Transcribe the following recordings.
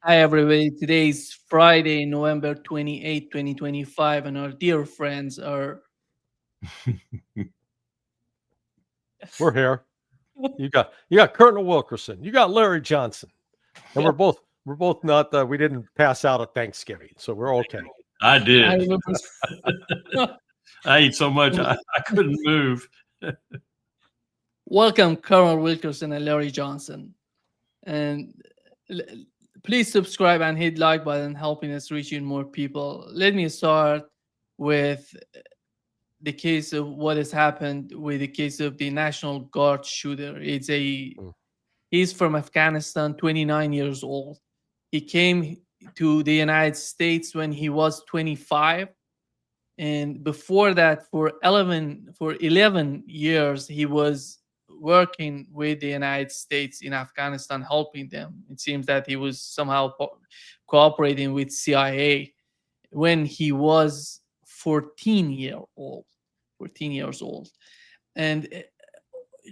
Hi, everybody. Today is Friday, November 28, 2025, and our dear friends are. We're here. You got Colonel Wilkerson. You got Larry Johnson, and we're both not. We didn't pass out at Thanksgiving, so we're okay. I I did. remember. I ate so much I couldn't move. Welcome, Colonel Wilkerson and Larry Johnson. And l- please subscribe and hit like button, helping us reach even more people. Let me start with the case of what has happened with the case of the National Guard shooter. He's from Afghanistan, 29 years old. He came to the United States when he was 25, and before that, for 11 years, he was working with the United States in Afghanistan, helping them. It seems that he was somehow cooperating with CIA when he was 14 years old. And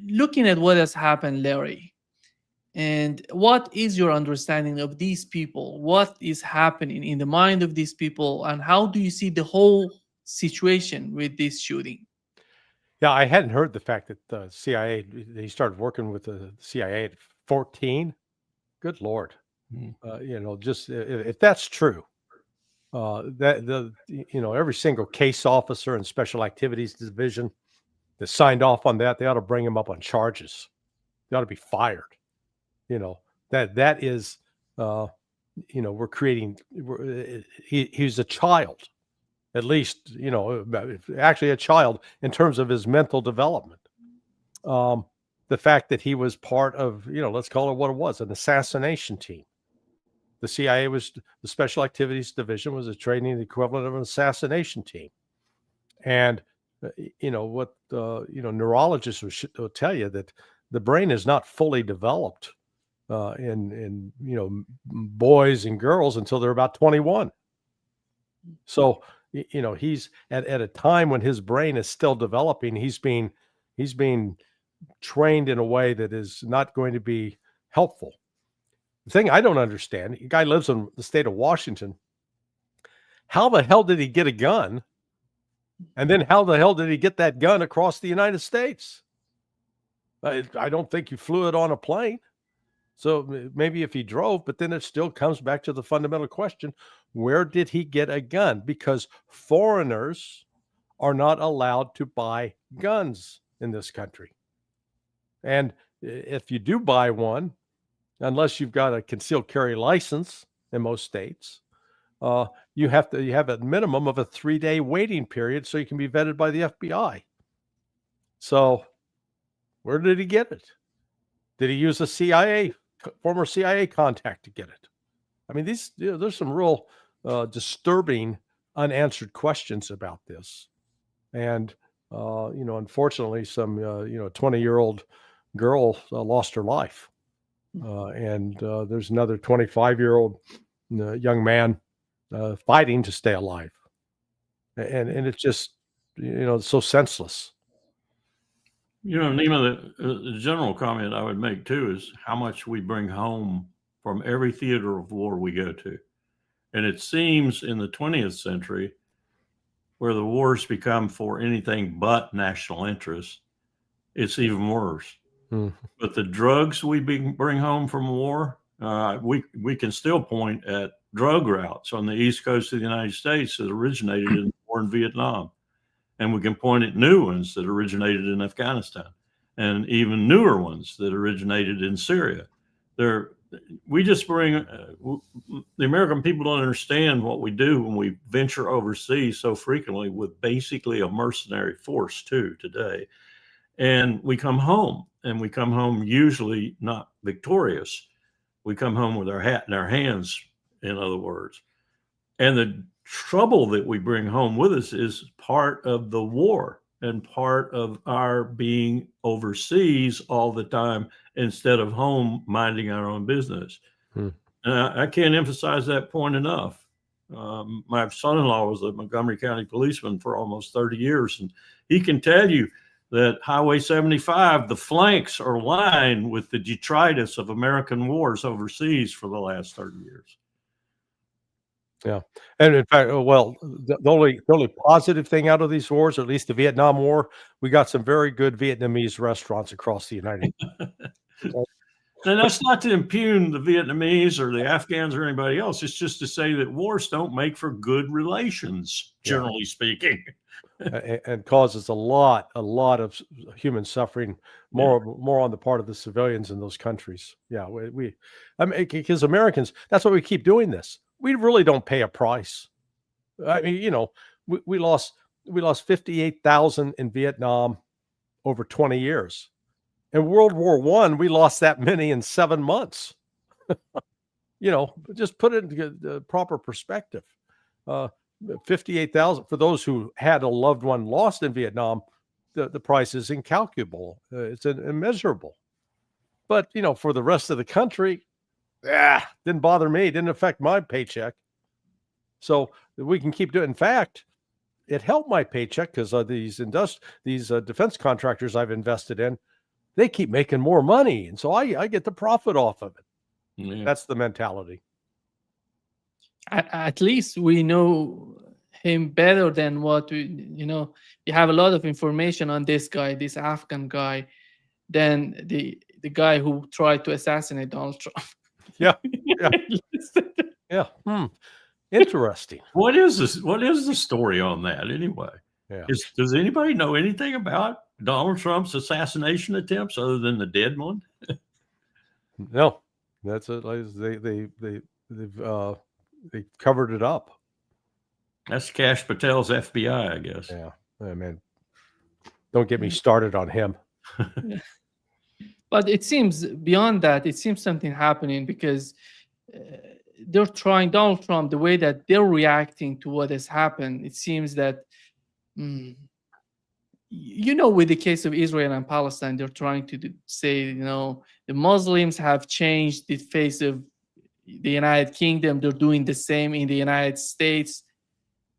looking at what has happened, Larry, and what is your understanding of these people? What is happening in the mind of these people, and how do you see the whole situation with this shooting? Yeah, I hadn't heard the fact that the CIA. He started working with the CIA at 14. Good Lord, just if that's true, every single case officer and Special Activities Division that signed off on that, they ought to bring him up on charges. They ought to be fired. You know that is, we're creating. He's a child, at least actually a child in terms of his mental development. The fact that he was part of, let's call it what it was, an assassination team. The CIA the Special Activities Division was a training equivalent of an assassination team. And, neurologists will tell you that the brain is not fully developed in boys and girls until they're about 21. So, he's at a time when his brain is still developing. He's being trained in a way that is not going to be helpful. The thing I don't understand, the guy lives in the state of Washington. How the hell did he get a gun? And then how the hell did he get that gun across the United States? I don't think he flew it on a plane. So maybe if he drove, but then it still comes back to the fundamental question, where did he get a gun? Because foreigners are not allowed to buy guns in this country. And if you do buy one, unless you've got a concealed carry license in most states, you have a minimum of a 3-day waiting period so you can be vetted by the FBI. So where did he get it? Did he use a former CIA contact to get it? I mean, there's some real disturbing unanswered questions about this. And, unfortunately, some, 20-year-old girl lost her life. And there's another 25-year-old young man fighting to stay alive. And it's just, so senseless. Nima, the general comment I would make too is how much we bring home from every theater of war we go to. And it seems in the 20th century, where the wars become for anything but national interest, it's even worse. But the drugs we bring home from war, we can still point at drug routes on the east coast of the United States that originated in the war in Vietnam. And we can point at new ones that originated in Afghanistan and even newer ones that originated in Syria. We just bring, the American people don't understand what we do when we venture overseas so frequently with basically a mercenary force too today. And we come home, and we come home usually not victorious. We come home with our hat in our hands, in other words. And the trouble that we bring home with us is part of the war and part of our being overseas all the time instead of home minding our own business. And I can't emphasize that point enough. My son-in-law was a Montgomery County policeman for almost 30 years, and he can tell you that Highway 75, the flanks are lined with the detritus of American wars overseas for the last 30 years. Yeah, and in fact, well, the only positive thing out of these wars, at least the Vietnam War, we got some very good Vietnamese restaurants across the United States. And that's not to impugn the Vietnamese or the Afghans or anybody else. It's just to say that wars don't make for good relations, generally speaking. And causes a lot of human suffering, more on the part of the civilians in those countries. Yeah, I mean, because Americans, that's why we keep doing this. We really don't pay a price. I mean, you know, we lost 58,000 in Vietnam over 20 years. In World War I, we lost that many in 7 months. You know, just put it into the proper perspective. 58,000 for those who had a loved one lost in Vietnam, the price is incalculable. It's immeasurable. But, you know, for the rest of the country, didn't bother me, didn't affect my paycheck. So we can keep doing. In fact, it helped my paycheck because these defense contractors I've invested in, they keep making more money, and so I get the profit off of it. Yeah. That's the mentality. At least we know him better than what you have a lot of information on this guy, this Afghan guy, than the guy who tried to assassinate Donald Trump. Yeah. Interesting. What is this? What is the story on that anyway? Yeah. Does anybody know anything about Donald Trump's assassination attempts other than the dead one? No, that's it. They covered it up. That's Kash Patel's FBI, I guess. Yeah, man. Don't get me started on him. But it seems beyond that, it seems something happening because they're trying, Donald Trump, the way that they're reacting to what has happened, it seems that, with the case of Israel and Palestine, they're trying to say, the Muslims have changed the face of the United Kingdom. They're doing the same in the United States.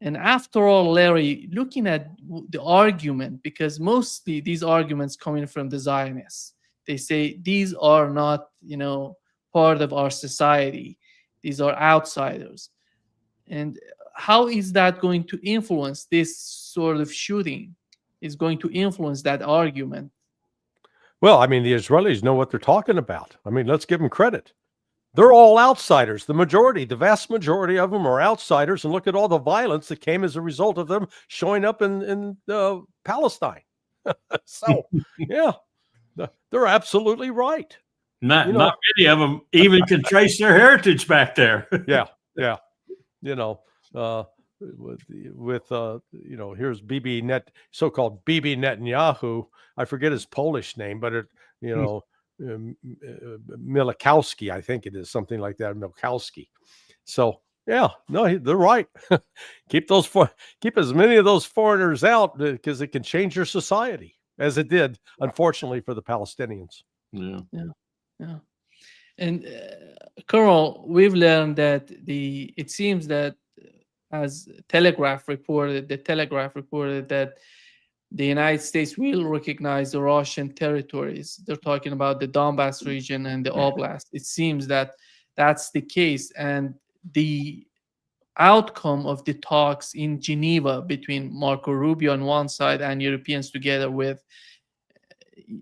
And after all, Larry, looking at the argument, because mostly these arguments coming from the Zionists, they say these are not, part of our society. These are outsiders. And how is that going to influence this sort of shooting? Is going to influence that argument? Well, I mean, the Israelis know what they're talking about. I mean, let's give them credit. They're all outsiders. The vast majority of them are outsiders. And look at all the violence that came as a result of them showing up in Palestine. So, yeah, they're absolutely right. Not many of them even can trace their heritage back there. Yeah. Here's so-called Bibi Netanyahu. I forget his Polish name, but Milikowski, I think it is, something like that, Milikowski. So yeah, no, they're right. Keep as many of those foreigners out because it can change your society, as it did, unfortunately, for the Palestinians. Yeah. And Colonel, we've learned that it seems that, as the Telegraph reported that the United States will recognize the Russian territories. They're talking about the Donbass region and the Oblast. It seems that that's the case. And the outcome of the talks in Geneva between Marco Rubio on one side and Europeans together with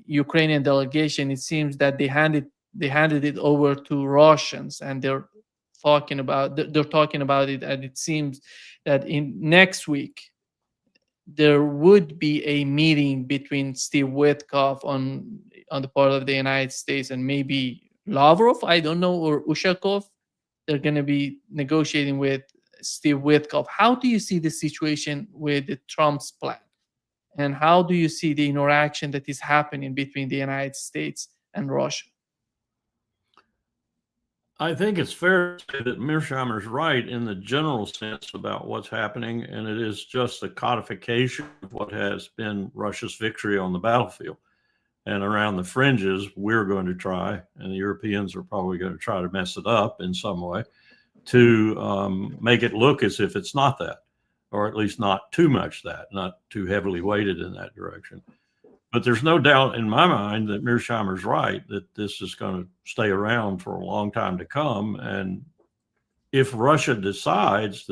Ukrainian delegation, it seems that they handed it over to Russians, and they're talking about it. And it seems that in next week there would be a meeting between Steve Witkoff on the part of the United States and maybe Lavrov, I don't know, or Ushakov. They're going to be negotiating with Steve Witkoff. How do you see the situation with Trump's plan? And how do you see the interaction that is happening between the United States and Russia? I think it's fair to say that Mearsheimer's right in the general sense about what's happening, and it is just a codification of what has been Russia's victory on the battlefield. And around the fringes, we're going to try, and the Europeans are probably going to try to mess it up in some way to make it look as if it's not that, or at least not too much that, not too heavily weighted in that direction. But there's no doubt in my mind that Mearsheimer's right, that this is going to stay around for a long time to come. And if Russia decides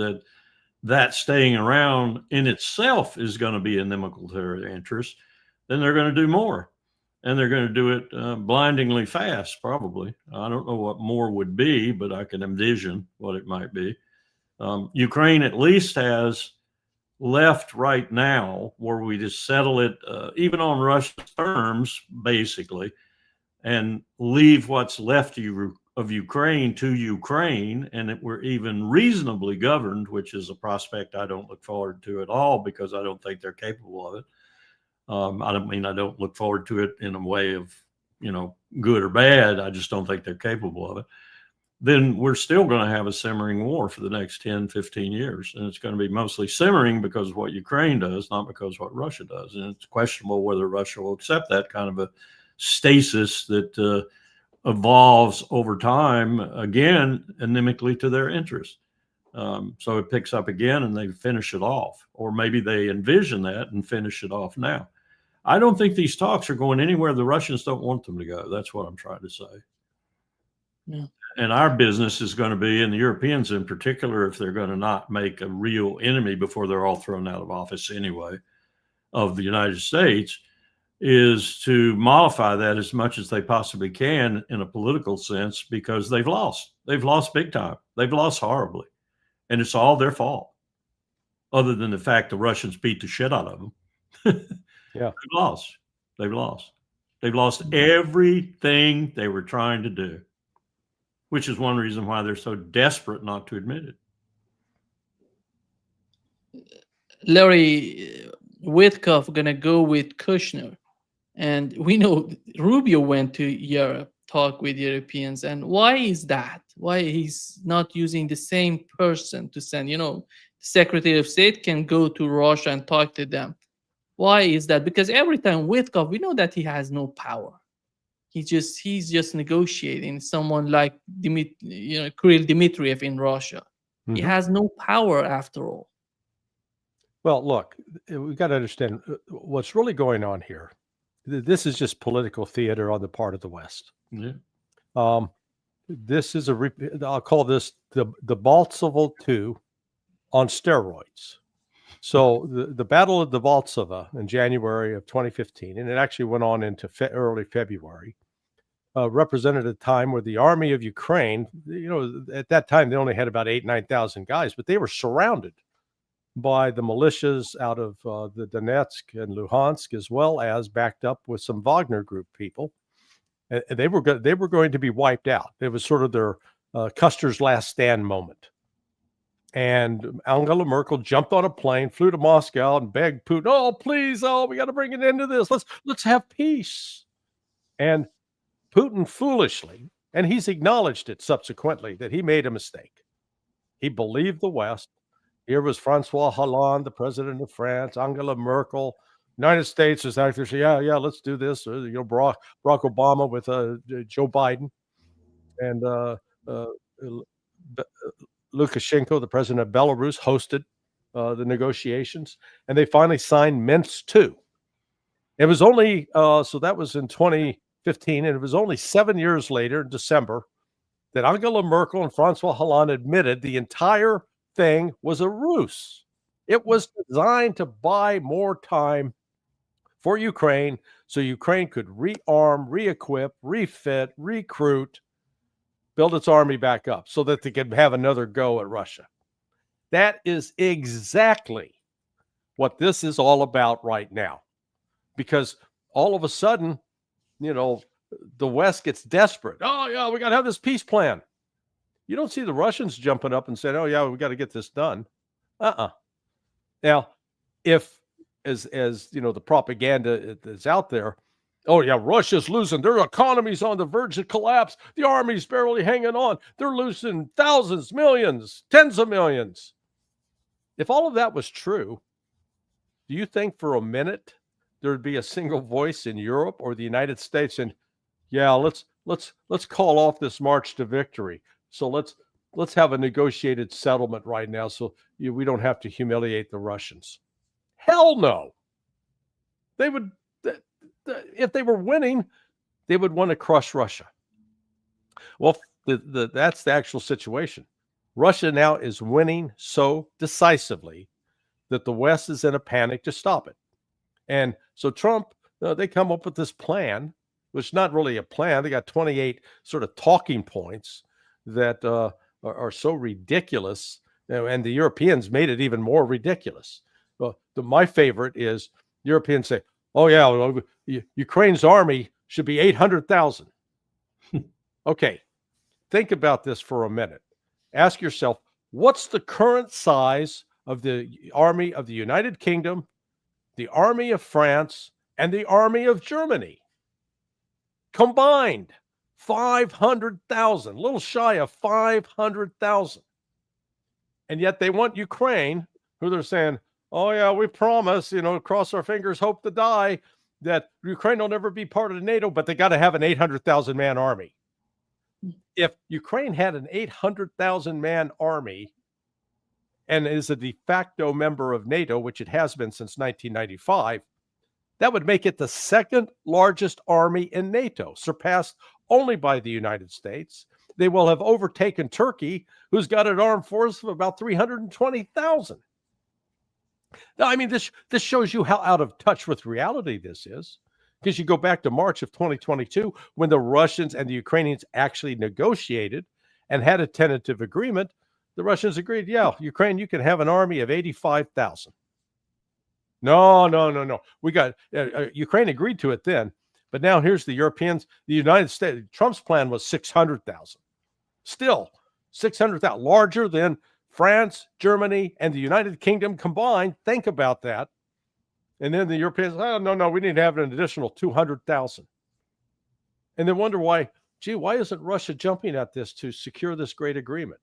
that staying around in itself is going to be inimical to their interests, then they're going to do more. And they're going to do it blindingly fast, probably. I don't know what more would be, but I can envision what it might be. Ukraine at least has left right now where we just settle it, even on Russia's terms, basically, and leave what's left of Ukraine to Ukraine, and that we're even reasonably governed, which is a prospect I don't look forward to at all, because I don't think they're capable of it. I don't mean I don't look forward to it in a way of, good or bad. I just don't think they're capable of it. Then we're still going to have a simmering war for the next 10, 15 years. And it's going to be mostly simmering because of what Ukraine does, not because of what Russia does. And it's questionable whether Russia will accept that kind of a stasis that evolves over time, again, inimically to their interests. So it picks up again and they finish it off. Or maybe they envision that and finish it off now. I don't think these talks are going anywhere the Russians don't want them to go. That's what I'm trying to say. Yeah. And our business is going to be, and the Europeans in particular, if they're going to not make a real enemy before they're all thrown out of office anyway, of the United States, is to mollify that as much as they possibly can in a political sense, because they've lost. They've lost big time. They've lost horribly. And it's all their fault, other than the fact the Russians beat the shit out of them. Yeah. They've lost everything they were trying to do, which is one reason why they're so desperate not to admit it. Larry, Witkoff going to go with Kushner. And we know Rubio went to Europe, talk with Europeans. And why is that? Why he's not using the same person to send, Secretary of State can go to Russia and talk to them. Why is that? Because every time Witkoff, we know that he has no power. He's just negotiating. Someone like Kirill Dmitriev in Russia. Mm-hmm. He has no power after all. Well, look, we've got to understand what's really going on here. This is just political theater on the part of the West. Yeah. This is I'll call this the Baltsova II on steroids. So the Battle of Debaltseve in January of 2015, and it actually went on into early February, represented a time where the army of Ukraine, at that time they only had about 9,000 guys, but they were surrounded by the militias out of the Donetsk and Luhansk, as well as backed up with some Wagner Group people. And they were going to be wiped out. It was sort of their Custer's last stand moment. And Angela Merkel jumped on a plane, flew to Moscow, and begged Putin, "Oh, please, we got to bring an end to this. Let's have peace." And Putin foolishly, and he's acknowledged it subsequently, that he made a mistake. He believed the West. Here was Francois Hollande, the president of France, Angela Merkel. United States is actually saying, yeah, let's do this. Barack Obama with Joe Biden, and Lukashenko, the president of Belarus, hosted the negotiations, and they finally signed Minsk II. It was only so that was in 2015, and it was only 7 years later, in December, that Angela Merkel and Francois Hollande admitted the entire thing was a ruse. It was designed to buy more time for Ukraine so Ukraine could rearm, re-equip, refit, recruit, build its army back up so that they could have another go at Russia. That is exactly what this is all about right now. Because all of a sudden, the West gets desperate. Oh, yeah, we got to have this peace plan. You don't see the Russians jumping up and saying, "Oh, yeah, we got to get this done." Now, if, as the propaganda is out there, "Oh, yeah, Russia's losing. Their economy's on the verge of collapse. The army's barely hanging on. They're losing thousands, millions, tens of millions." If all of that was true, do you think for a minute there would be a single voice in Europe or the United States and, "Yeah, let's call off this march to victory. So let's have a negotiated settlement right now so we don't have to humiliate the Russians"? Hell no. They would, if they were winning, they would want to crush Russia. Well, that's the actual situation. Russia now is winning so decisively that the West is in a panic to stop it. And so Trump, they come up with this plan, which is not really a plan. They got 28 sort of talking points that are so ridiculous. And the Europeans made it even more ridiculous. My favorite is Europeans say, oh, yeah, well, Ukraine's army should be 800,000. Okay, think about this for a minute. Ask yourself, what's the current size of the army of the United Kingdom, the army of France, and the army of Germany? Combined, 500,000, a little shy of 500,000. And yet they want Ukraine, who they're saying, oh, yeah, we promise, cross our fingers, hope to die, that Ukraine will never be part of NATO, but they got to have an 800,000 man army. If Ukraine had an 800,000 man army and is a de facto member of NATO, which it has been since 1995, that would make it the second largest army in NATO, surpassed only by the United States. They will have overtaken Turkey, who's got an armed force of about 320,000. Now, I mean, this shows you how out of touch with reality this is. Because you go back to March of 2022, when the Russians and the Ukrainians actually negotiated and had a tentative agreement, the Russians agreed, yeah, Ukraine, you can have an army of 85,000. No. We got Ukraine agreed to it then, but now here's the Europeans. The United States, Trump's plan was 600,000. Still 600,000, larger than France, Germany, and the United Kingdom combined. Think about that. And then the Europeans, oh, no, we need to have an additional 200,000. And then wonder why isn't Russia jumping at this to secure this great agreement?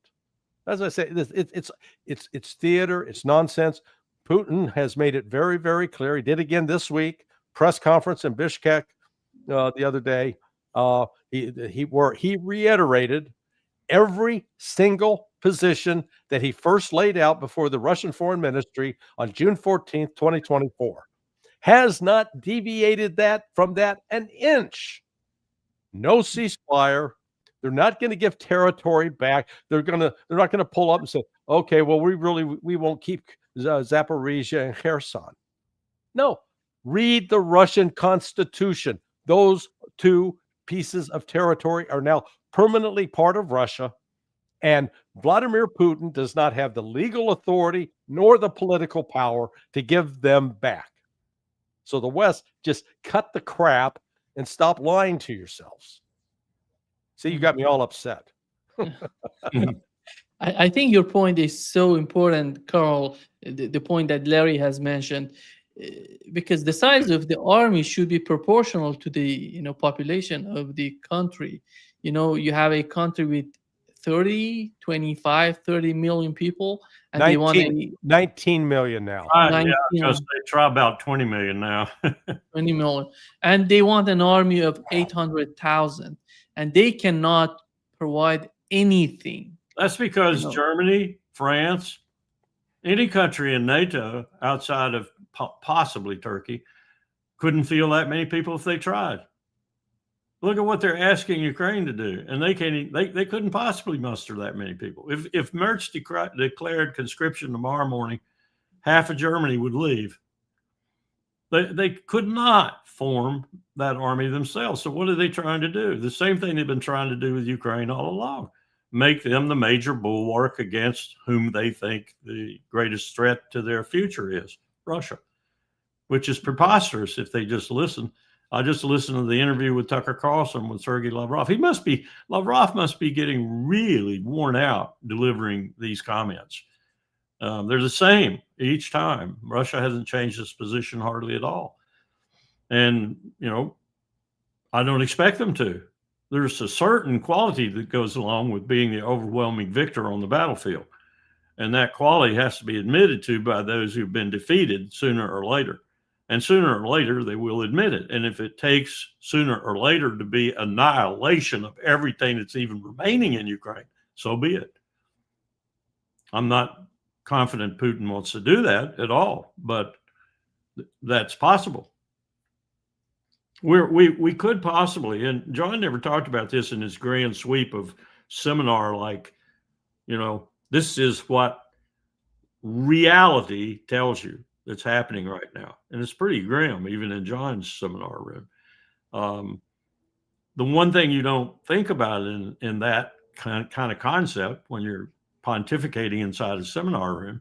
As I say, it's theater, it's nonsense. Putin has made it very, very clear. He did again this week, press conference in Bishkek the other day. He reiterated every single position that he first laid out before the Russian Foreign Ministry on June 14th, 2024. Has not deviated from that an inch. No ceasefire. They're not going to give territory back. They're not going to pull up and say, okay, well, we won't keep Zaporizhia and Kherson. No, read the Russian Constitution. Those two pieces of territory are now permanently part of Russia, and Vladimir Putin does not have the legal authority nor the political power to give them back. So the West, just cut the crap and stop lying to yourselves. See, you got me all upset. I think your point is so important, Carl, the point that Larry has mentioned, because the size of the army should be proportional to the population of the country. You have a country with 30 million people, and 19, they want 19 million now. Yeah, because they try about 20 million now. 20 million, and they want an army of 800,000, and they cannot provide anything. That's because Germany, France, any country in NATO outside of possibly Turkey couldn't field that many people if they tried. Look at what they're asking Ukraine to do, and they couldn't possibly muster that many people. If Merz declared conscription tomorrow morning, half of Germany would leave. They could not form that army themselves. So what are they trying to do? The same thing they've been trying to do with Ukraine all along. Make them the major bulwark against whom they think the greatest threat to their future is, Russia, which is preposterous if they just listen. I just listened to the interview with Tucker Carlson with Sergei Lavrov. Lavrov must be getting really worn out delivering these comments. They're the same each time. Russia hasn't changed its position hardly at all. And, I don't expect them to. There's a certain quality that goes along with being the overwhelming victor on the battlefield. And that quality has to be admitted to by those who've been defeated sooner or later. And sooner or later, they will admit it. And if it takes sooner or later to be annihilation of everything that's even remaining in Ukraine, so be it. I'm not confident Putin wants to do that at all, but that's possible. We could possibly, and John never talked about this in his grand sweep of seminar, like, This is what reality tells you that's happening right now. And it's pretty grim, even in John's seminar room. The one thing you don't think about in that kind of concept when you're pontificating inside a seminar room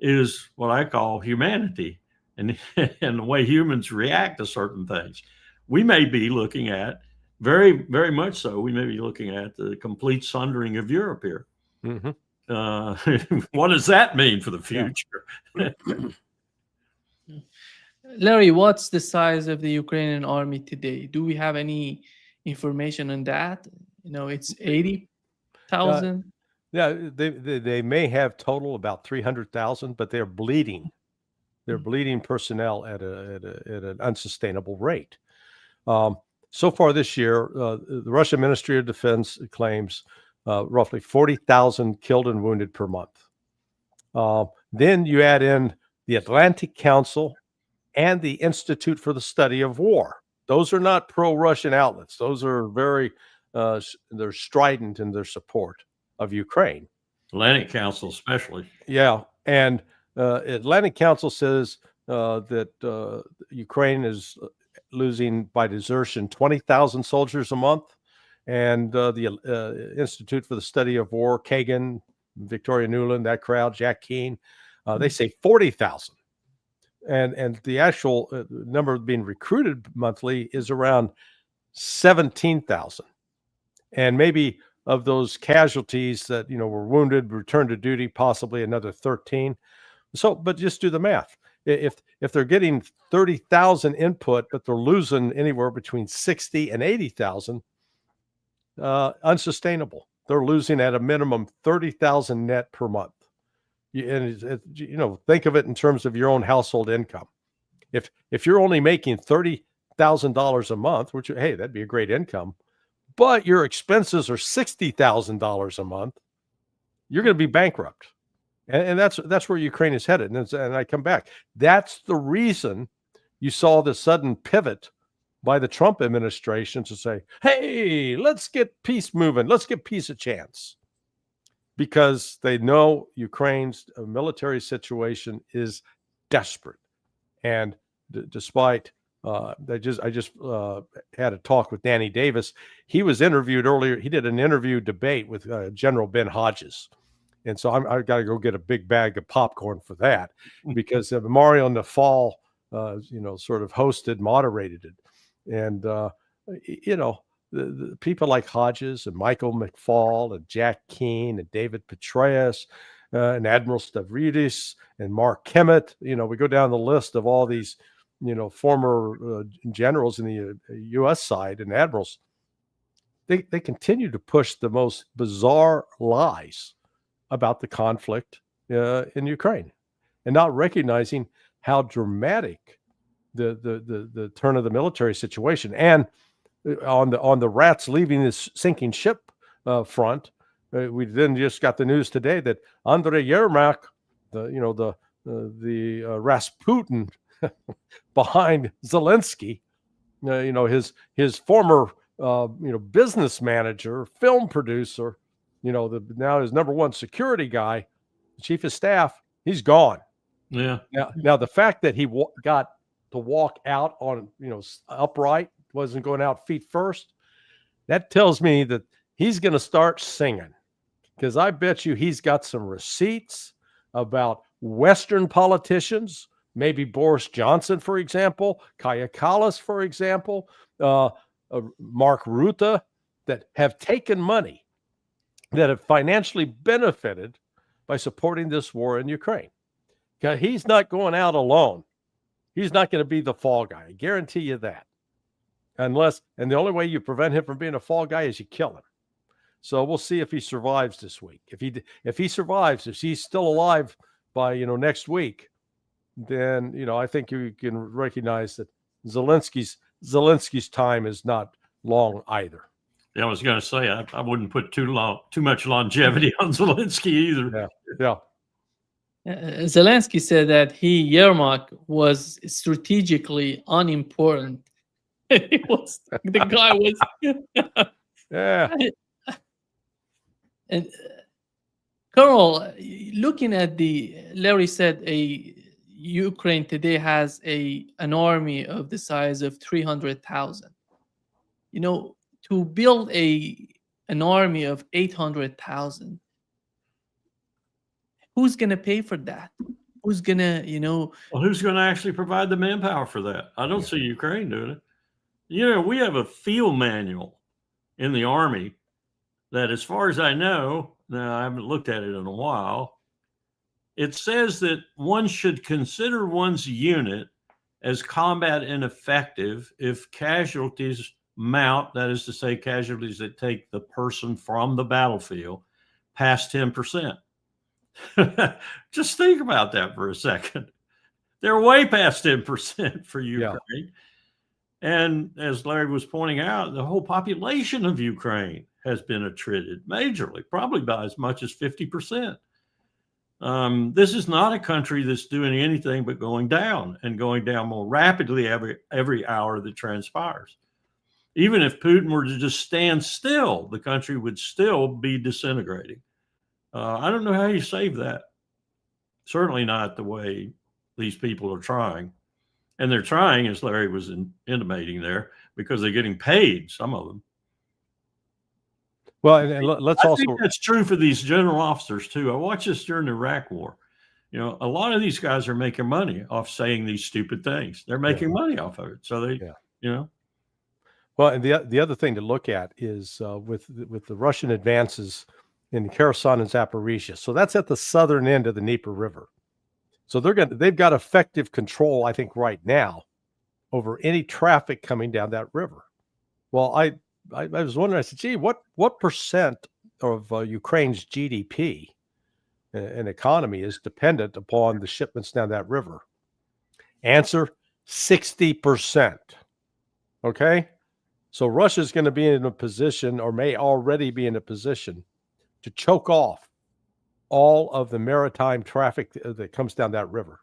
is what I call humanity and the way humans react to certain things. We may be looking at, very, very much so, we may be looking at the complete sundering of Europe here. Mm-hmm. What does that mean for the future? Yeah. Larry, what's the size of the Ukrainian army today? Do we have any information on that? It's 80,000. Yeah, they may have total about 300,000, but they're bleeding. They're bleeding personnel at an unsustainable rate. So far this year, the Russian Ministry of Defense claims roughly 40,000 killed and wounded per month. Then you add in the Atlantic Council and the Institute for the Study of War. Those are not pro-Russian outlets. Those are very, they're strident in their support of Ukraine. Atlantic Council especially. Yeah, and Atlantic Council says that Ukraine is losing by desertion 20,000 soldiers a month, and the Institute for the Study of War, Kagan, Victoria Nuland, that crowd, Jack Keane, they say 40,000. And the actual number being recruited monthly is around 17,000. And maybe of those casualties that, were wounded, returned to duty, possibly another 13. So, but just do the math. If they're getting 30,000 input, but they're losing anywhere between 60 and 80,000, unsustainable. They're losing at a minimum 30,000 net per month. And think of it in terms of your own household income. If you're only making $30,000 a month, which, hey, that'd be a great income, but your expenses are $60,000 a month, you're going to be bankrupt. And that's where Ukraine is headed. And I come back. That's the reason you saw the sudden pivot by the Trump administration to say, hey, let's get peace moving. Let's give peace a chance. Because they know Ukraine's military situation is desperate. And despite, I just had a talk with Danny Davis. He was interviewed earlier. He did an interview debate with General Ben Hodges. And so I've got to go get a big bag of popcorn for that, because Mario Nafal, sort of moderated it. And, the people like Hodges and Michael McFaul and Jack Keane and David Petraeus and Admiral Stavridis and Mark Kemet, we go down the list of all these, former generals in the U.S. side and admirals. They continue to push the most bizarre lies about the conflict in Ukraine, and not recognizing how dramatic the turn of the military situation. And on the rats leaving this sinking ship front, we then just got the news today that Andrei Yermak, the Rasputin behind Zelensky, his former business manager, film producer, now his number one security guy, chief of staff, he's gone. Yeah. Now the fact that he got to walk out on upright, wasn't going out feet first, that tells me that he's going to start singing, because I bet you he's got some receipts about Western politicians, maybe Boris Johnson, for example, Kaja Kallas, for example, Mark Rutte, that have taken money, that have financially benefited by supporting this war in Ukraine. He's not going out alone. He's not going to be the fall guy. I guarantee you that. And the only way you prevent him from being a fall guy is you kill him. So we'll see if he survives this week. If he survives, if he's still alive by next week, then I think you can recognize that Zelensky's time is not long either. Yeah, I was going to say I wouldn't put too much longevity on Zelensky either. Yeah. Zelensky said that Yermak was strategically unimportant. The guy was. Yeah. And Colonel, looking at Larry said Ukraine today has an army of the size of 300,000. To build an army of 800,000, who's going to pay for that? Who's going to, Well, who's going to actually provide the manpower for that? I don't see Ukraine doing it. We have a field manual in the Army that, as far as I know, now I haven't looked at it in a while, it says that one should consider one's unit as combat ineffective if casualties mount, that is to say, casualties that take the person from the battlefield, past 10%. Just think about that for a second. They're way past 10% for Ukraine. Yeah. And as Larry was pointing out, the whole population of Ukraine has been attrited majorly, probably by as much as 50%. This is not a country that's doing anything but going down, and going down more rapidly every hour that transpires. Even if Putin were to just stand still, the country would still be disintegrating. I don't know how you save that. Certainly not the way these people are trying. And they're trying, as Larry was intimating there, because they're getting paid, some of them. Well, and let's also. I think that's true for these general officers too. I watched this during the Iraq War. A lot of these guys are making money off saying these stupid things. They're making money off of it. So they, Well, and the other thing to look at is with the Russian advances in Kherson and Zaporizhia. So that's at the southern end of the Dnieper River. So they've got effective control, I think, right now over any traffic coming down that river. Well, I was wondering, I said, gee, what percent of Ukraine's GDP and economy is dependent upon the shipments down that river? Answer, 60%. Okay? So Russia's going to be in a position, or may already be in a position, to choke off all of the maritime traffic that comes down that river.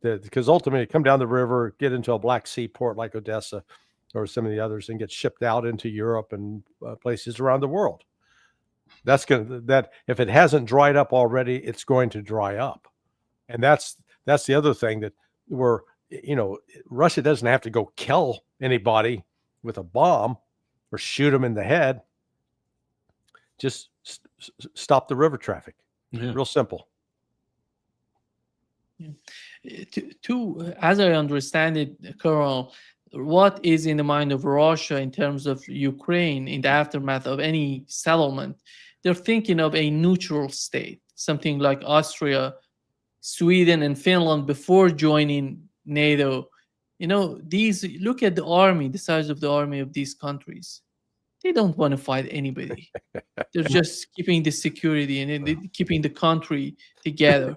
Because ultimately, come down the river, get into a Black Sea port like Odessa or some of the others, and get shipped out into Europe and places around the world. That if it hasn't dried up already, it's going to dry up. And that's the other thing, that Russia doesn't have to go kill anybody with a bomb or shoot them in the head. Just stop the river traffic. Yeah. Real simple. Yeah. As I understand it, Colonel, what is in the mind of Russia in terms of Ukraine in the aftermath of any settlement? They're thinking of a neutral state, something like Austria, Sweden, and Finland before joining NATO. Look at the army, the size of the army of these countries. They don't want to fight anybody. They're just keeping the security and keeping the country together.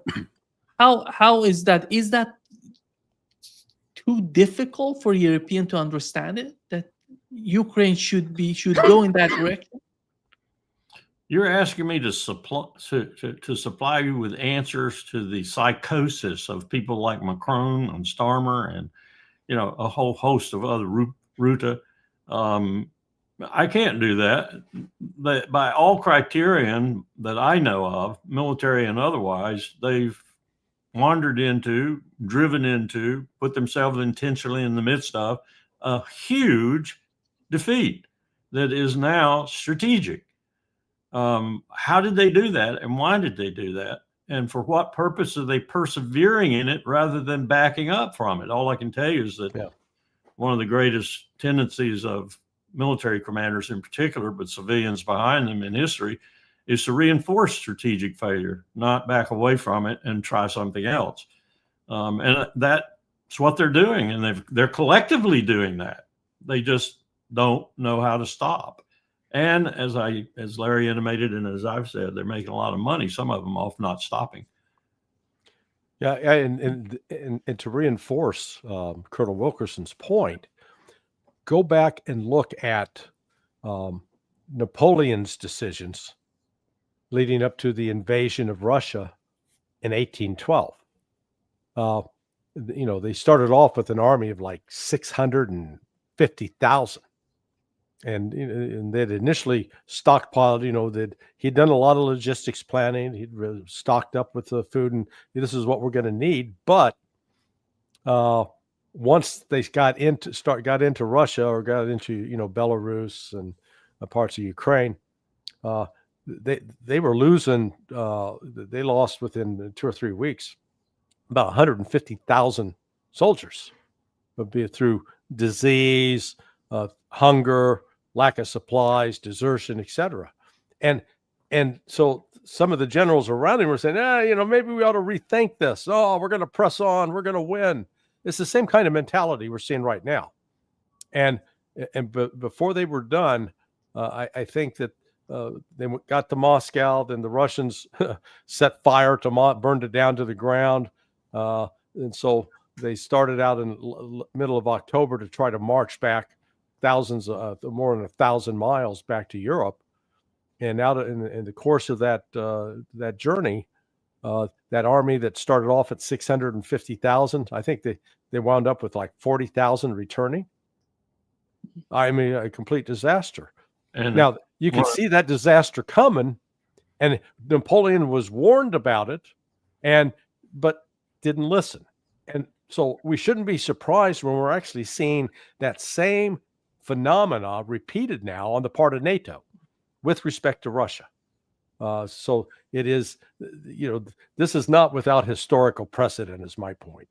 How is that? Is that too difficult for European to understand it? That Ukraine should go in that direction? You're asking me to supply you with answers to the psychosis of people like Macron and Starmer and a whole host of other Ruta. I can't do that. But by all criterion that I know of, military and otherwise, they've wandered into, driven into, put themselves intentionally in the midst of a huge defeat that is now strategic. How did they do that, and why did they do that? And for what purpose are they persevering in it rather than backing up from it? All I can tell you is that one of the greatest tendencies of military commanders in particular, but civilians behind them in history, is to reinforce strategic failure, not back away from it and try something else. And that's what they're doing. And they're collectively doing that. They just don't know how to stop. And as Larry intimated, and as I've said, they're making a lot of money, some of them off not stopping. Yeah, and to reinforce Colonel Wilkerson's point, go back and look at Napoleon's decisions leading up to the invasion of Russia in 1812. They started off with an army of like 650,000. and they'd initially stockpiled. That he'd done a lot of logistics planning. He'd really stocked up with the food, and this is what we're going to need. But once they got into Russia, or got into Belarus and parts of Ukraine, they were losing. They lost within 2 or 3 weeks about 150,000 soldiers, be it through disease, hunger, lack of supplies, desertion, etc. And so some of the generals around him were saying, maybe we ought to rethink this. Oh, we're going to press on. We're going to win. It's the same kind of mentality we're seeing right now. And before they were done, I think that they got to Moscow. Then the Russians set fire to burned it down to the ground. And so they started out in the middle of October to try to march back more than 1,000 miles back to Europe. And out in the course of that journey, that army that started off at 650,000, I think they wound up with like 40,000 returning. I mean, a complete disaster. And now you can see that disaster coming, and Napoleon was warned about it, but didn't listen. And so we shouldn't be surprised when we're actually seeing that same phenomena repeated now on the part of NATO with respect to Russia. So it is, this is not without historical precedent, is my point.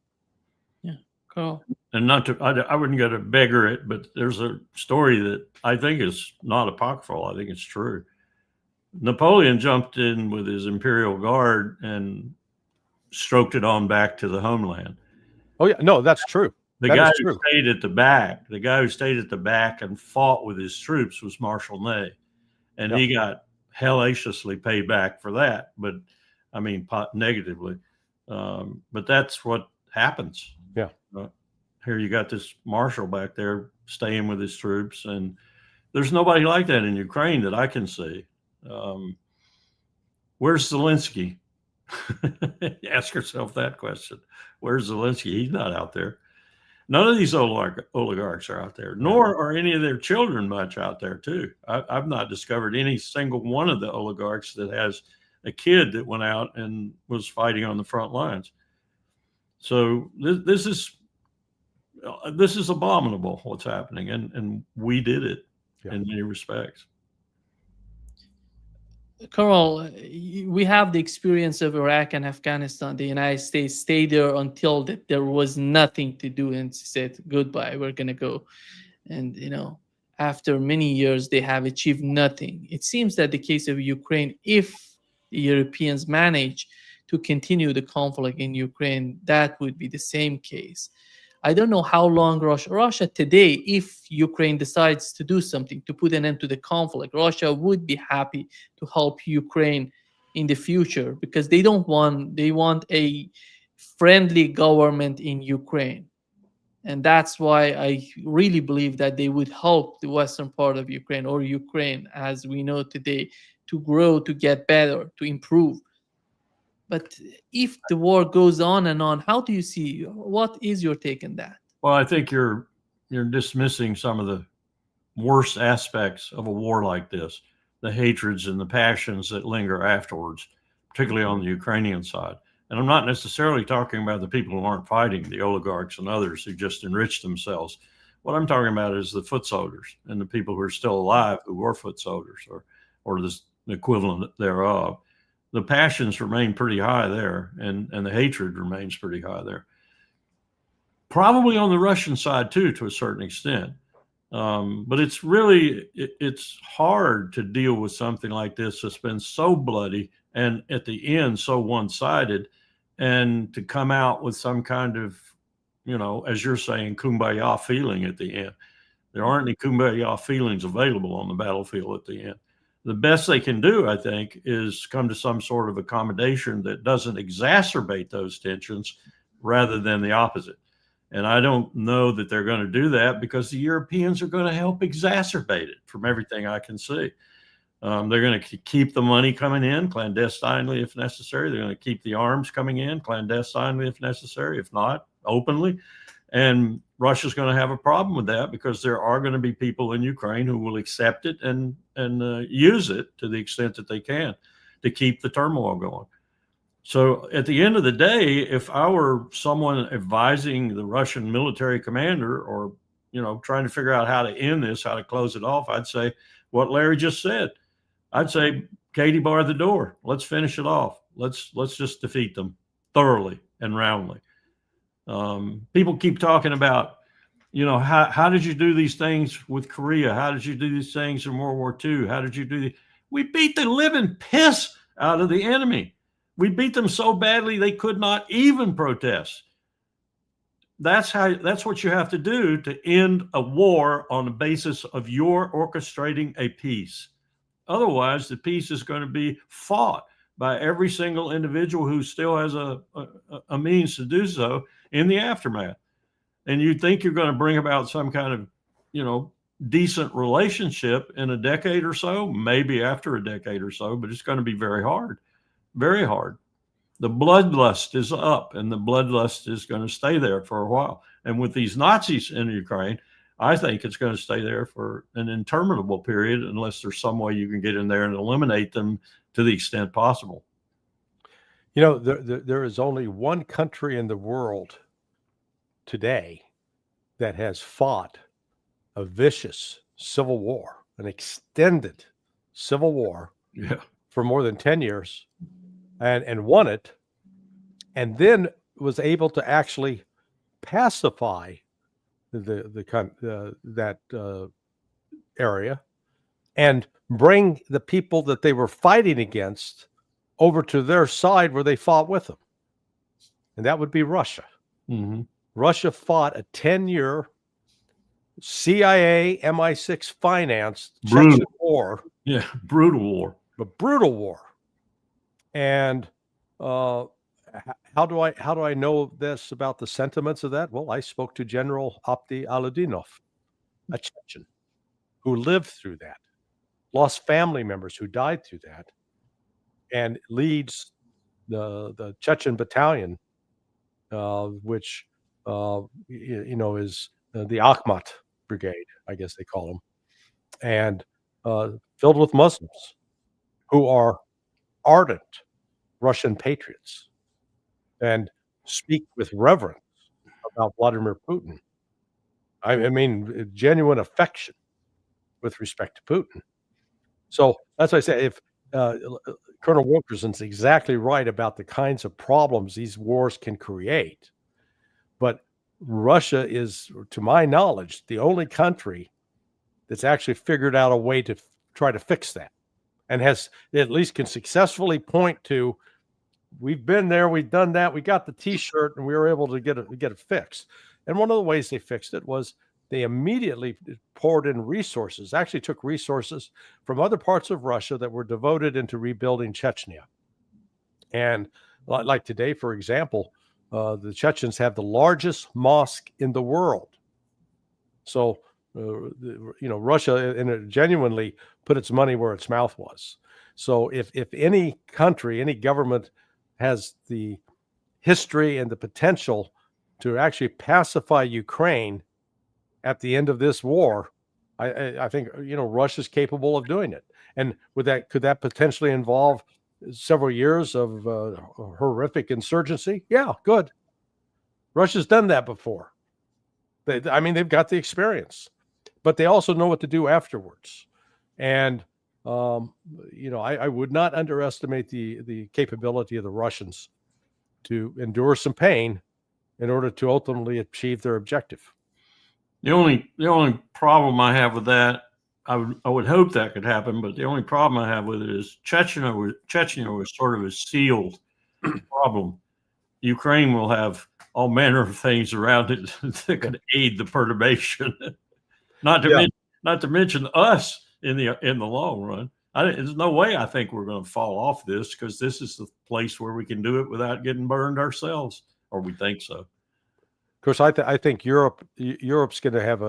Yeah, cool. And I wouldn't go to beggar it, but there's a story that I think is not apocryphal. I think it's true. Napoleon jumped in with his Imperial Guard and stroked it on back to the homeland. Oh yeah, no, that's true. The guy who stayed at the back and fought with his troops was Marshal Ney, and he got hellaciously paid back for that. But I mean, negatively. But that's what happens. Yeah. Here you got this marshal back there staying with his troops, and there's nobody like that in Ukraine that I can see. Where's Zelensky? Ask yourself that question. Where's Zelensky? He's not out there. None of these oligarchs are out there, nor are any of their children much out there, too. I've not discovered any single one of the oligarchs that has a kid that went out and was fighting on the front lines. So this is abominable what's happening, and we did it in many respects. Colonel, we have the experience of Iraq and Afghanistan. The United States stayed there until there was nothing to do and said, goodbye, we're going to go. And, after many years, they have achieved nothing. It seems that the case of Ukraine, if the Europeans manage to continue the conflict in Ukraine, that would be the same case. I don't know how long Russia today, if Ukraine decides to do something to put an end to the conflict, Russia would be happy to help Ukraine in the future, because they want a friendly government in Ukraine. And that's why I really believe that they would help the western part of Ukraine, or Ukraine as we know today, to grow, to get better, to improve. But if the war goes on and on, how do you see? What is your take on that? Well, I think you're dismissing some of the worst aspects of a war like this, the hatreds and the passions that linger afterwards, particularly on the Ukrainian side. And I'm not necessarily talking about the people who aren't fighting, the oligarchs and others who just enrich themselves. What I'm talking about is the foot soldiers and the people who are still alive who were foot soldiers, or the equivalent thereof. The passions remain pretty high there, and the hatred remains pretty high there. Probably on the Russian side, too, to a certain extent. But it's really, it's hard to deal with something like this that's been so bloody and at the end so one-sided, and to come out with some kind of, as you're saying, kumbaya feeling at the end. There aren't any kumbaya feelings available on the battlefield at the end. The best they can do, I think, is come to some sort of accommodation that doesn't exacerbate those tensions rather than the opposite. And I don't know that they're going to do that, because the Europeans are going to help exacerbate it from everything I can see. They're going to keep the money coming in clandestinely if necessary. They're going to keep the arms coming in clandestinely if necessary, if not openly. And Russia's going to have a problem with that because there are going to be people in Ukraine who will accept it and use it to the extent that they can to keep the turmoil going. So at the end of the day, if I were someone advising the Russian military commander or, trying to figure out how to end this, how to close it off, I'd say what Larry just said. I'd say, Katie, bar the door. Let's finish it off. Let's just defeat them thoroughly and roundly. People keep talking about, how did you do these things with Korea? How did you do these things in World War II? How did you do We beat the living piss out of the enemy. We beat them so badly they could not even protest. That's what you have to do to end a war on the basis of your orchestrating a peace. Otherwise, the peace is going to be fought by every single individual who still has a means to do so in the aftermath. And you think you're going to bring about some kind of, decent relationship in a decade or so, maybe after a decade or so, but it's going to be very hard, very hard. The bloodlust is up, and the bloodlust is going to stay there for a while. And with these Nazis in Ukraine, I think it's going to stay there for an interminable period unless there's some way you can get in there and eliminate them to the extent possible. There is only one country in the world today that has fought a vicious civil war, an extended civil war for more than 10 years and won it, and then was able to actually pacify that area and bring the people that they were fighting against over to their side where they fought with them. And that would be Russia. Mm-hmm. Russia fought a 10-year CIA MI6 financed Chechen war. Yeah, brutal war. A brutal war. And how do I know this about the sentiments of that? Well, I spoke to General Abdi Aludinov, a Chechen who lived through that, lost family members who died through that, and leads the Chechen battalion, which is the Akhmat Brigade, I guess they call them, and filled with Muslims who are ardent Russian patriots and speak with reverence about Vladimir Putin. I mean, genuine affection with respect to Putin. So that's why I say, if Colonel Wilkerson's exactly right about the kinds of problems these wars can create. But Russia is, to my knowledge, the only country that's actually figured out a way to try to fix that, and has at least can successfully point to, we've been there, we've done that, we got the T-shirt, and we were able to get it fixed. And one of the ways they fixed it was they immediately poured in resources, actually took resources from other parts of Russia that were devoted into rebuilding Chechnya. And like today, for example, the Chechens have the largest mosque in the world. So, Russia genuinely put its money where its mouth was. So if any country, any government has the history and the potential to actually pacify Ukraine at the end of this war, I think, Russia's capable of doing it. And could that potentially involve several years of horrific insurgency? Yeah, good. Russia's done that before. They've got the experience, but they also know what to do afterwards. And, I would not underestimate the capability of the Russians to endure some pain in order to ultimately achieve their objective. The only problem I have with that, I would hope that could happen, but the only problem I have with it is Chechnya was sort of a sealed problem. Ukraine will have all manner of things around it that could aid the perturbation. Not to mention us in the long run. There's no way I think we're going to fall off this, because this is the place where we can do it without getting burned ourselves, or we think so. Of course, I think Europe's going to have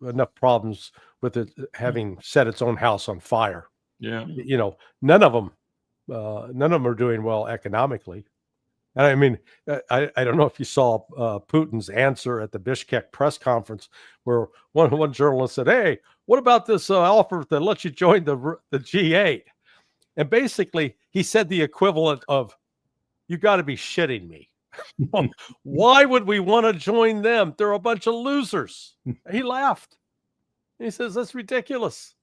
enough problems with it having set its own house on fire. Yeah, none of them are doing well economically. And I mean, I don't know if you saw Putin's answer at the Bishkek press conference, where one journalist said, "Hey, what about this offer that lets you join the G8?" And basically, he said the equivalent of, "You got to be shitting me. Why would we want to join them? They're a bunch of losers." He laughed. He says, "That's ridiculous.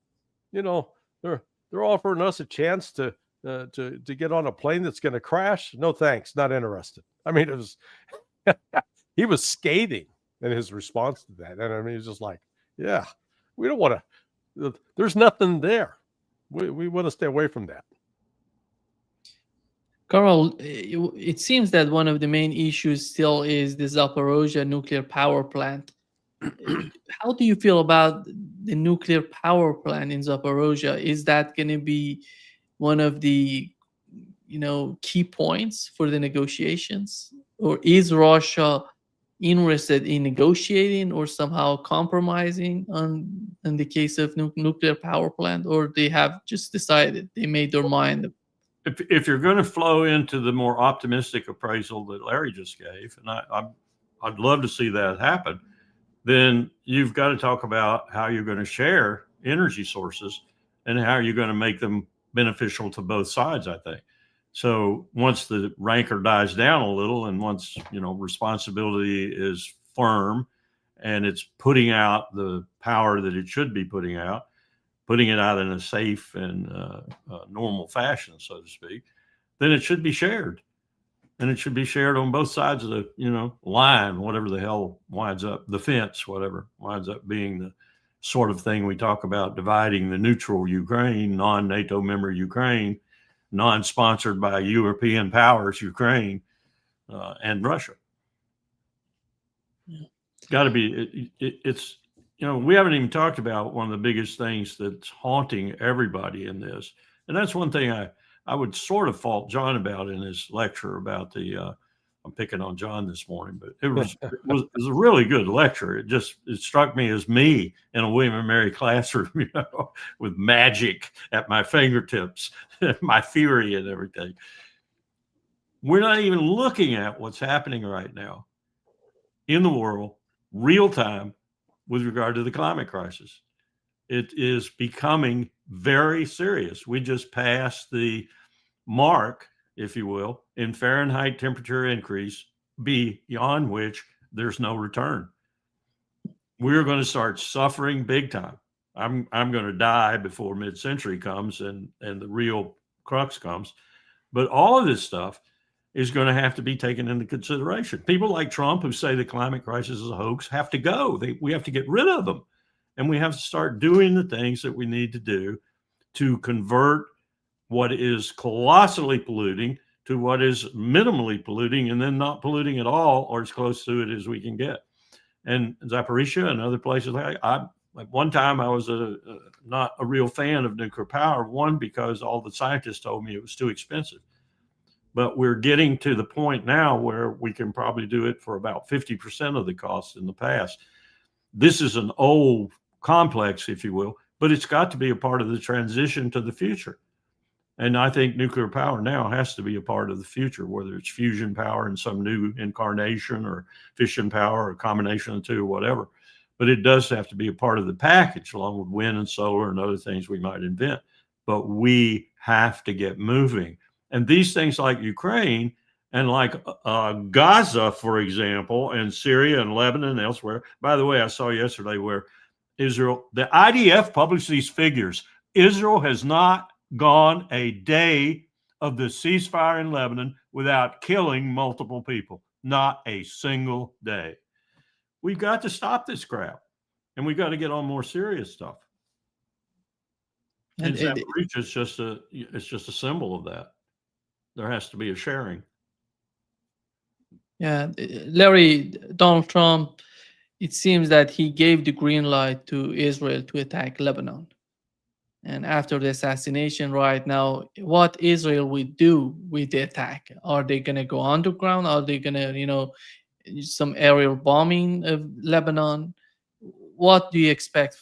You know, they're offering us a chance to get on a plane that's going to crash. No thanks, not interested." I mean, it was he was scathing in his response to that, and I mean, he's just like, "Yeah, we don't want to. There's nothing there. We want to stay away from that." Carl, it seems that one of the main issues still is the Zaporozhye nuclear power plant. How do you feel about the nuclear power plant in Zaporozhye? Is that going to be one of the key points for the negotiations, or is Russia interested in negotiating or somehow compromising on in the case of nuclear power plant, or they have just decided, they made their mind? If you're going to flow into the more optimistic appraisal that Larry just gave, and I'd love to see that happen, then you've got to talk about how you're going to share energy sources and how you're going to make them beneficial to both sides, I think. So once the rancor dies down a little, and once, responsibility is firm and it's putting out the power that it should be putting it out in a safe and normal fashion, so to speak, then it should be shared. And it should be shared on both sides of the, line, whatever the hell winds up, the fence, whatever winds up being the sort of thing we talk about, dividing the neutral Ukraine, non-NATO member Ukraine, non-sponsored by European powers Ukraine, and Russia. Yeah. Got to be, it's, we haven't even talked about one of the biggest things that's haunting everybody in this. And that's one thing I would sort of fault John about in his lecture about I'm picking on John this morning, but it was a really good lecture. It struck me as me in a William and Mary classroom, with magic at my fingertips, my theory and everything. We're not even looking at what's happening right now in the world, real time, with regard to the climate crisis. It is becoming very serious. We just passed the mark, if you will, in Fahrenheit temperature increase, beyond which there's no return. We're going to start suffering big time. I'm going to die before mid-century comes and the real crux comes. But all of this stuff is going to have to be taken into consideration. People like Trump, who say the climate crisis is a hoax, have to go. We have to get rid of them. And we have to start doing the things that we need to do to convert what is colossally polluting to what is minimally polluting, and then not polluting at all, or as close to it as we can get. And Zaporizhzhia and other places, at one time I was not a real fan of nuclear power, one, because all the scientists told me it was too expensive. But we're getting to the point now where we can probably do it for about 50% of the cost in the past. This is an old complex, if you will, but it's got to be a part of the transition to the future. And I think nuclear power now has to be a part of the future, whether it's fusion power in some new incarnation, or fission power, or a combination of the two, or whatever. But it does have to be a part of the package, along with wind and solar and other things we might invent. But we have to get moving. And these things like Ukraine and like Gaza, for example, and Syria and Lebanon and elsewhere. By the way, I saw yesterday where Israel, the IDF published these figures. Israel has not gone a day of the ceasefire in Lebanon without killing multiple people. Not a single day. We've got to stop this crap, and we've got to get on more serious stuff. And Zaporizhzhia is just a symbol of that. There has to be a sharing. Yeah, Larry, Donald Trump, it seems that he gave the green light to Israel to attack Lebanon. And after the assassination right now, what Israel would do with the attack? Are they going to go underground? Are they going to, some aerial bombing of Lebanon? What do you expect,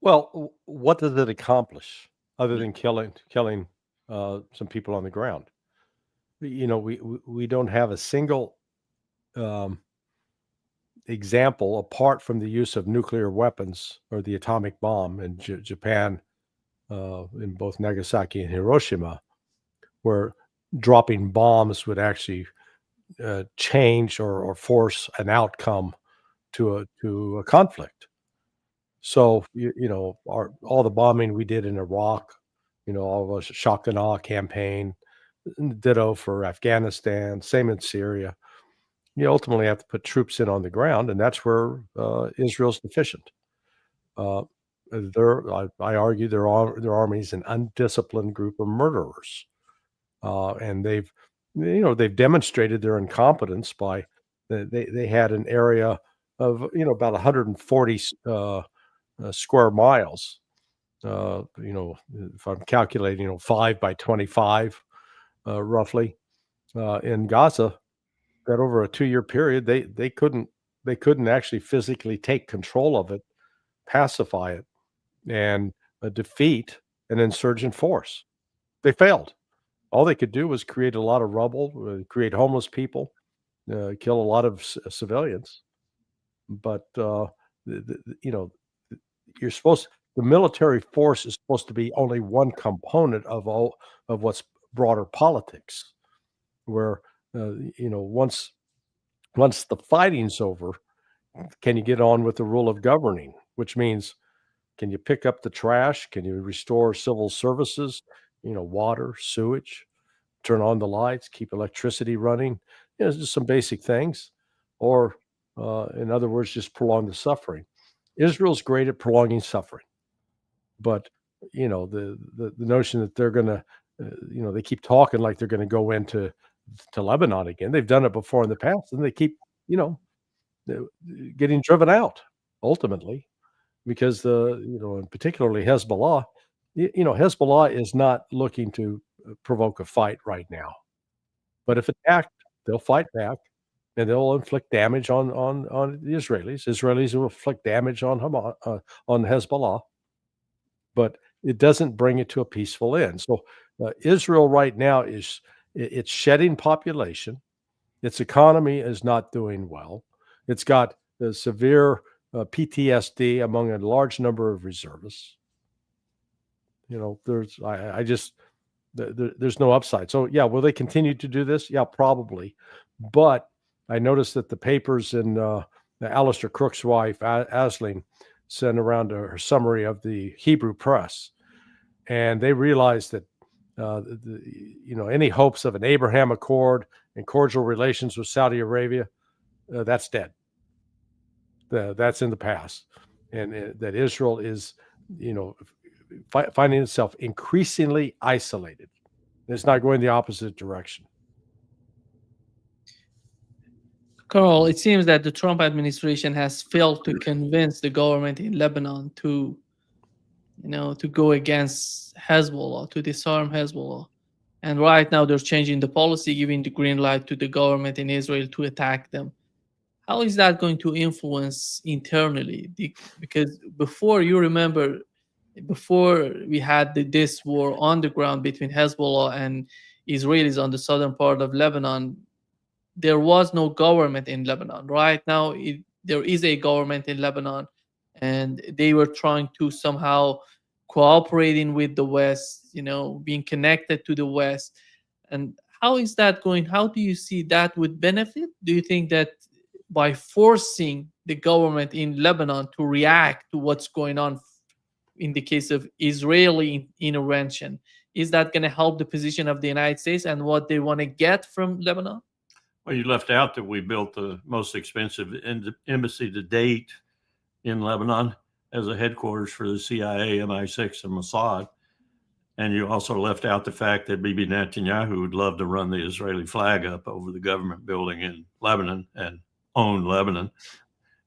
Well, what does it accomplish other than killing some people on the ground? we don't have a single example apart from the use of nuclear weapons or the atomic bomb in Japan, in both Nagasaki and Hiroshima, where dropping bombs would actually change or force an outcome to a conflict. So all the bombing we did in Iraq, all the shock and awe campaign, ditto for Afghanistan, same in Syria. You ultimately have to put troops in on the ground, and that's where Israel's deficient. I argue their army is an undisciplined group of murderers, and they've demonstrated their incompetence by they had an area of about 140 square miles. If I'm calculating, 5 by 25, roughly, in Gaza. That over a 2-year period, they couldn't actually physically take control of it, pacify it, and defeat an insurgent force. They failed. All they could do was create a lot of rubble, create homeless people, kill a lot of civilians. But you're supposed the military force is supposed to be only one component of all of what's broader politics, where once the fighting's over, can you get on with the rule of governing? Which means, can you pick up the trash? Can you restore civil services? Water, sewage, turn on the lights, keep electricity running. Just some basic things, or in other words, just prolong the suffering. Israel's great at prolonging suffering, but the notion that they're going to, they keep talking like they're going to go into Lebanon again. They've done it before in the past, and they keep, getting driven out ultimately, because and particularly Hezbollah, Hezbollah is not looking to provoke a fight right now, but if attacked, they'll fight back, and they'll inflict damage on the Israelis. Israelis will inflict damage on Hezbollah, but it doesn't bring it to a peaceful end. So Israel right now it's shedding population. Its economy is not doing well. It's got severe PTSD among a large number of reservists. There's no upside. So yeah, will they continue to do this? Yeah, probably. But I noticed that the papers in Alistair Crook's wife, Aisling, sent around her summary of the Hebrew press, and they realized that any hopes of an Abraham Accord and cordial relations with Saudi Arabia, that's dead. That's in the past, and that Israel is, finding itself increasingly isolated. It's not going the opposite direction. Carl, it seems that the Trump administration has failed to convince the government in Lebanon to go against Hezbollah, to disarm Hezbollah. And right now they're changing the policy, giving the green light to the government in Israel to attack them. How is that going to influence internally? Because before we had this war on the ground between Hezbollah and Israelis on the southern part of Lebanon, there was no government in Lebanon. Right now, there is a government in Lebanon, and they were trying to somehow cooperating with the West, being connected to the West. And how is that going? How do you see that would benefit? Do you think that by forcing the government in Lebanon to react to what's going on in the case of Israeli intervention, is that going to help the position of the United States and what they want to get from Lebanon? Well, you left out that we built the most expensive embassy to date in Lebanon as a headquarters for the CIA, MI6, and Mossad. And you also left out the fact that Bibi Netanyahu would love to run the Israeli flag up over the government building in Lebanon and own Lebanon.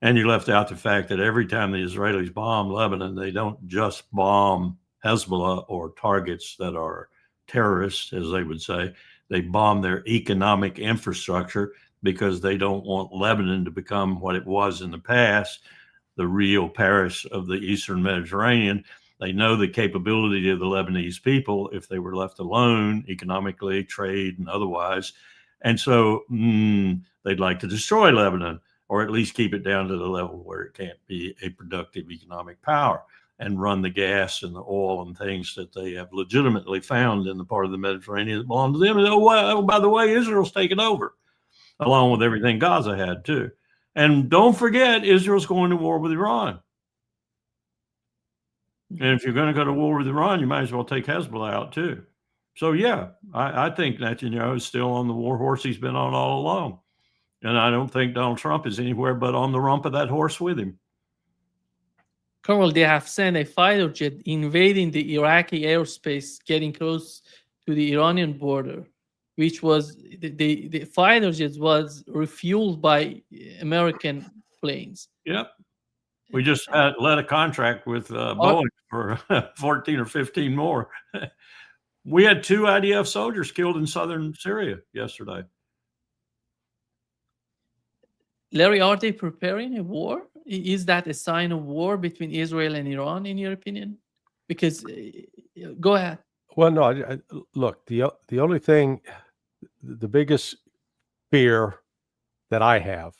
And you left out the fact that every time the Israelis bomb Lebanon, they don't just bomb Hezbollah or targets that are terrorists, as they would say. They bomb their economic infrastructure because they don't want Lebanon to become what it was in the past, the real Paris of the Eastern Mediterranean. They know the capability of the Lebanese people if they were left alone economically, trade, and otherwise. And so they'd like to destroy Lebanon, or at least keep it down to the level where it can't be a productive economic power, and run the gas and the oil and things that they have legitimately found in the part of the Mediterranean that belong to them. And oh, by the way, Israel's taken over, along with everything Gaza had too. And don't forget, Israel's going to war with Iran. And if you're going to go to war with Iran, you might as well take Hezbollah out too. So yeah, I think Netanyahu is still on the war horse he's been on all along. And I don't think Donald Trump is anywhere but on the rump of that horse with him. Colonel, they have sent a fighter jet invading the Iraqi airspace, getting close to the Iranian border, which was the fighter jet was refueled by American planes. Yep. We just led a contract with Boeing for 14 or 15 more. We had 2 IDF soldiers killed in southern Syria yesterday. Larry, are they preparing a war? Is that a sign of war between Israel and Iran, in your opinion? Because, go ahead. Well, no, look, the only thing, the biggest fear that I have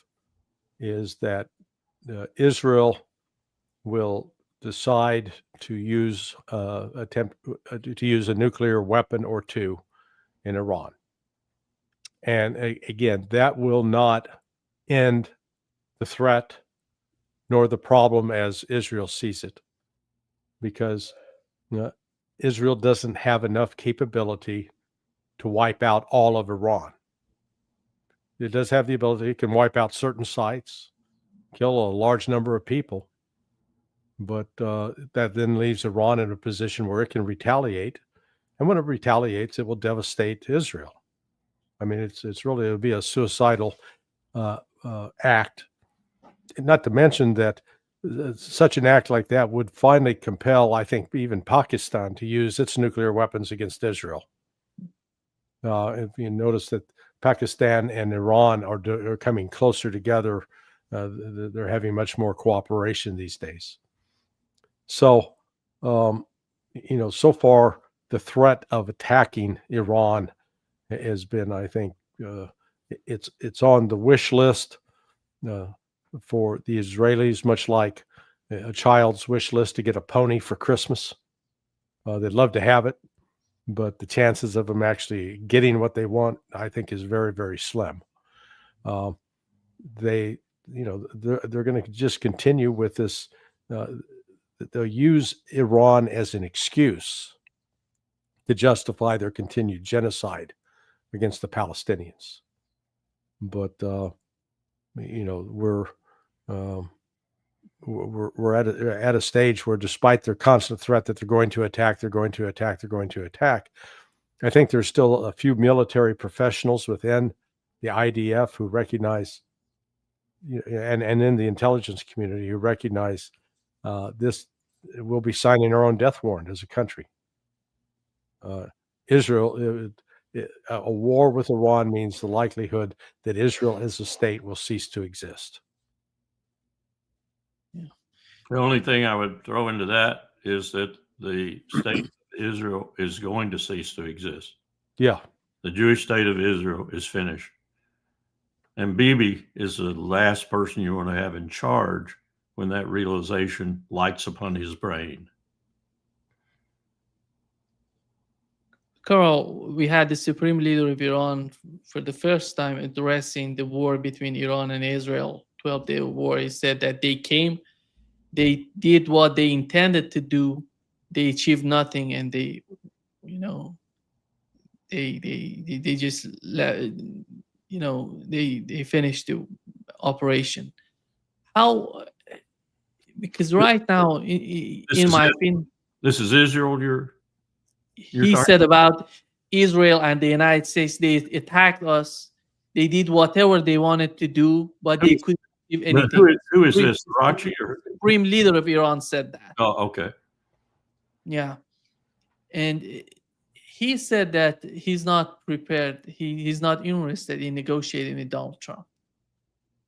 is that Israel will decide to use attempt to use a nuclear weapon or two in Iran. And again, that will not end the threat nor the problem as Israel sees it, because Israel doesn't have enough capability to wipe out all of Iran. It does have the ability, it can wipe out certain sites, kill a large number of people, but that then leaves Iran in a position where it can retaliate. And when it retaliates, it will devastate Israel. I mean, it's really, it would be a suicidal act. Not to mention that such an act like that would finally compel, I think, even Pakistan to use its nuclear weapons against Israel. If you notice that Pakistan and Iran are coming closer together, they're having much more cooperation these days. So, so far, the threat of attacking Iran has been, I think, it's on the wish list for the Israelis, much like a child's wish list to get a pony for Christmas. They'd love to have it, but the chances of them actually getting what they want, I think, is very, very slim. They're going to just continue with this. They'll use Iran as an excuse to justify their continued genocide against the Palestinians. But we're at a stage where, despite their constant threat that they're going to attack, I think there's still a few military professionals within the IDF who recognize, and in the intelligence community who recognize this. We'll be signing our own death warrant as a country. Israel, a war with Iran means the likelihood that Israel as a state will cease to exist. Yeah. The only thing I would throw into that is that the state of Israel is going to cease to exist. Yeah. The Jewish state of Israel is finished. And Bibi is the last person you want to have in charge when that realization lights upon his brain. Carl, we had the supreme leader of Iran for the first time addressing the war between Iran and Israel, 12-day war. He said that they came, they did what they intended to do, they achieved nothing, and they just they finished the operation. How? Because right now, in my opinion, this is Israel. He said about Israel and the United States, they attacked us. They did whatever they wanted to do, but they couldn't give anything. Who is this? Rachi? The supreme leader of Iran said that. Oh, okay. Yeah. And he said that he's not prepared. He's not interested in negotiating with Donald Trump.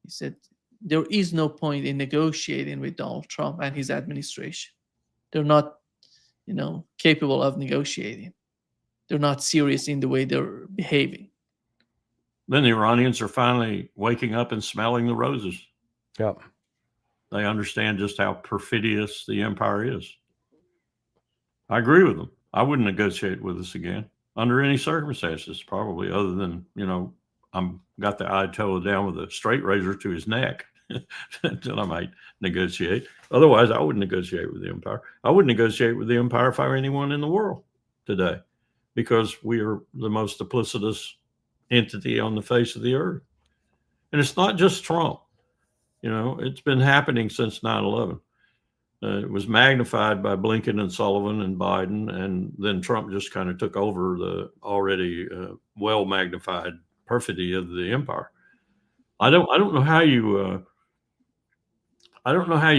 He said there is no point in negotiating with Donald Trump and his administration. They're not capable of negotiating. They're not serious in the way they're behaving. Then the Iranians are finally waking up and smelling the roses. Yep. They understand just how perfidious the empire is. I agree with them. I wouldn't negotiate with us again under any circumstances, probably, other than, I'm got the Ayatollah down with a straight razor to his neck until I might negotiate. Otherwise, I wouldn't negotiate with the empire. I wouldn't negotiate with the empire if I were anyone in the world today, because we are the most duplicitous entity on the face of the earth. And it's not just Trump. It's been happening since 9/11. It was magnified by Blinken and Sullivan and Biden, and then Trump just kind of took over the already well magnified perfidy of the empire. I don't know how you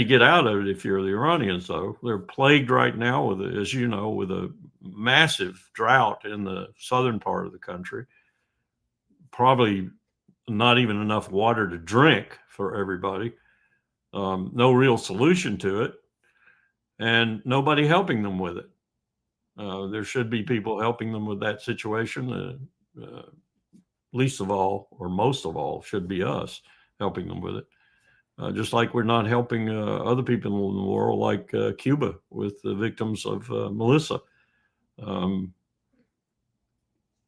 get out of it if you're the Iranians, though. They're plagued right now with, as you know, with a massive drought in the southern part of the country. Probably not even enough water to drink for everybody. No real solution to it, and nobody helping them with it. There should be people helping them with that situation. Least of all, or most of all, should be us helping them with it. Just like we're not helping other people in the world, like Cuba, with the victims of Melissa.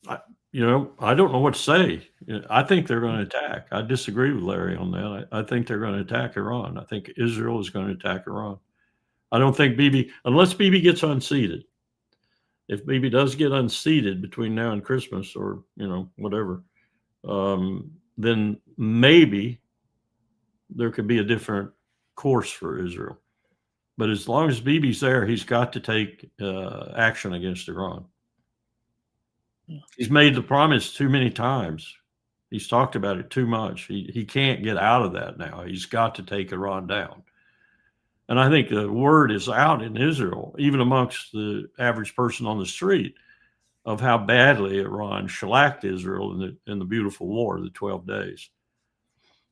I don't know what to say. I think they're going to attack. I disagree with Larry on that. I think they're going to attack Iran. I think Israel is going to attack Iran. I don't think unless Bibi gets unseated. If Bibi does get unseated between now and Christmas, or whatever, then maybe there could be a different course for Israel. But as long as Bibi's there, he's got to take action against Iran. He's made the promise too many times. He's talked about it too much. He can't get out of that now. He's got to take Iran down. And I think the word is out in Israel, even amongst the average person on the street, of how badly Iran shellacked Israel in the beautiful war, the 12 days.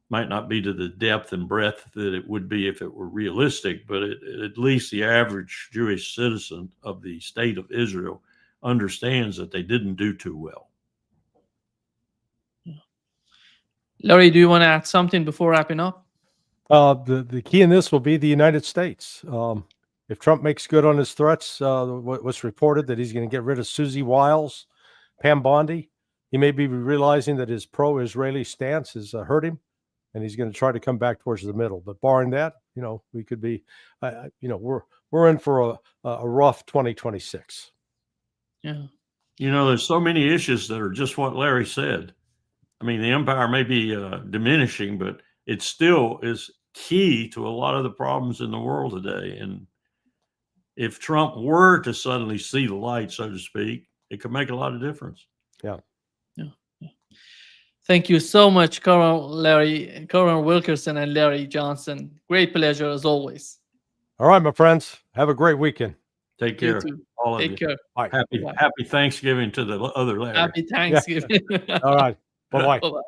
Might not be to the depth and breadth that it would be if it were realistic, but at least the average Jewish citizen of the state of Israel understands that they didn't do too well. Larry, do you want to add something before wrapping up? The key in this will be the United States. If Trump makes good on his threats, what's reported that he's going to get rid of Susie Wiles, Pam Bondi, he may be realizing that his pro-Israeli stance has hurt him, and he's going to try to come back towards the middle. But barring that, we could be, we're in for a rough 2026. Yeah. There's so many issues that are just what Larry said. I mean, the empire may be diminishing, but it still is key to a lot of the problems in the world today. And if Trump were to suddenly see the light, so to speak, it could make a lot of difference. Yeah. Thank you so much, Colonel Wilkerson and Larry Johnson. Great pleasure as always. All right, my friends. Have a great weekend. Take care. All of you. Take care. All right. Happy Thanksgiving to the other Larry. Happy Thanksgiving. All right. Bye-bye. Bye-bye.